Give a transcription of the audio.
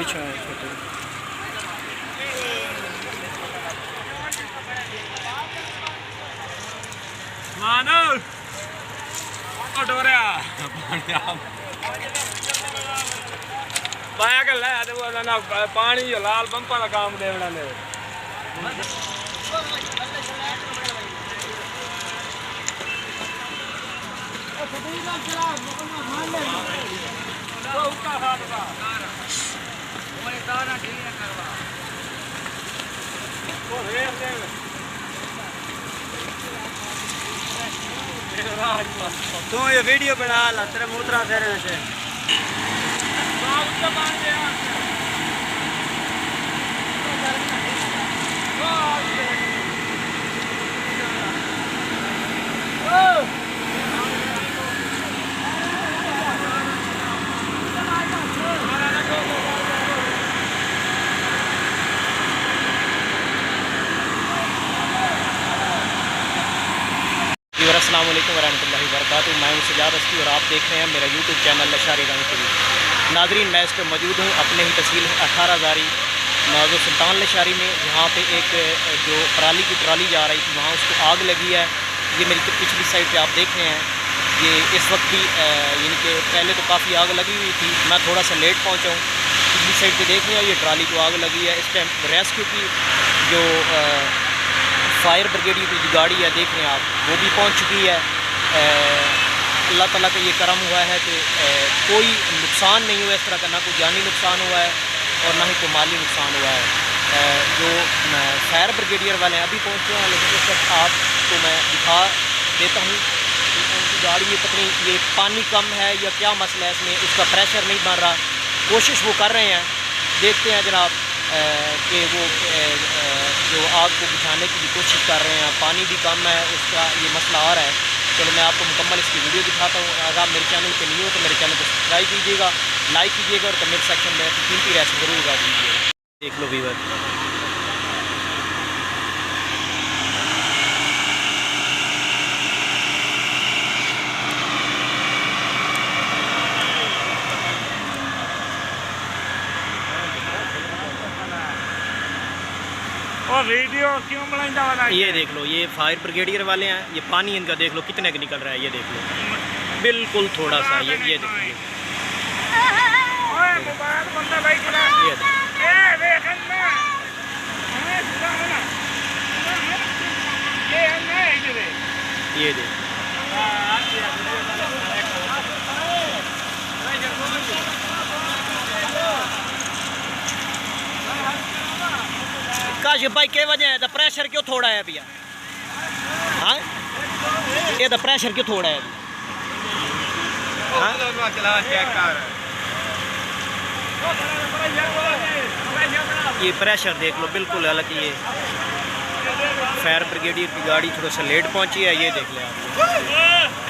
पीछे छोटे मानो डोरिया पाया कर ले वो ना पानी जो लाल पंपा का काम देवड़ा ने तो ये वीडियो बना ला तेरे मूत्रा तेरे से अस्सलाम वालेकुम वरहमतुल्लाहि वबरकातुहू। मैं हूं सजाद अस्की और आप देख रहे हैं मेरा यूट्यूब चैनल लशारी रंग टीवी। नाजरीन, मैं इस पर मौजूद हूं अपने ही तहसील 18,000 नवाज़ो सुल्तान लशारी में, जहां पे एक जो पराली की ट्राली जा रही थी वहां उसको आग लगी है। ये मेरी पिछली साइड पे आप देख रहे हैं, ये इस वक्त भी यानी कि पहले तो काफ़ी आग लगी हुई थी, मैं थोड़ा सा लेट पहुँचा हूँ। पिछली साइड पर देख रहे हैं ये ट्राली को आग लगी है। इस टाइम रेस्क्यू की जो फायर ब्रिगेड की जो गाड़ी है देख रहे हैं आप, वो भी पहुंच चुकी है। अल्लाह ताला का ये करम हुआ है कि कोई नुकसान नहीं हुआ इस तरह का, ना कोई जानी नुकसान हुआ है और ना ही कोई माली नुकसान हुआ है। जो फायर ब्रिगेडियर वाले हैं अभी पहुँचे हैं, लेकिन इस वक्त आपको मैं दिखा देता हूँ कि उनकी गाड़ी में पता नहीं ये पानी कम है या क्या मसला है, इसमें उसका प्रेशर नहीं बन रहा। कोशिश वो कर रहे हैं, देखते हैं जनाब कि वो जो आग को बुझाने की भी कोशिश कर रहे हैं। पानी भी कम है, उसका ये मसला आ रहा है। चलो मैं आपको मुकम्मल इसकी वीडियो दिखाता हूँ। अगर आप मेरे चैनल पे नहीं हो तो मेरे चैनल को सब्सक्राइब कीजिएगा, लाइक कीजिएगा और कमेंट सेक्शन में कीमती राय ज़रूर लगा दीजिएगा। देख लो व्यूअर, और वीडियो क्यों बनाइंदा वाला ये देख लो, ये फायर ब्रिगेडियर वाले हैं। ये पानी इनका देख लो कितने का निकल रहा है, ये देख लो बिल्कुल थोड़ा सा। ये देखो ये देखो काशिफ भाई क्या वजह है? तो प्रेशर क्यों थोड़ा है भैया? हाँ, ये तो प्रेशर क्यों थोड़ा है? हाँ? ये प्रेशर देख लो बिल्कुल, हालांकि ये फायर ब्रिगेडियर की गाड़ी थोड़ा सा लेट पहुंची है। ये देख लें आप।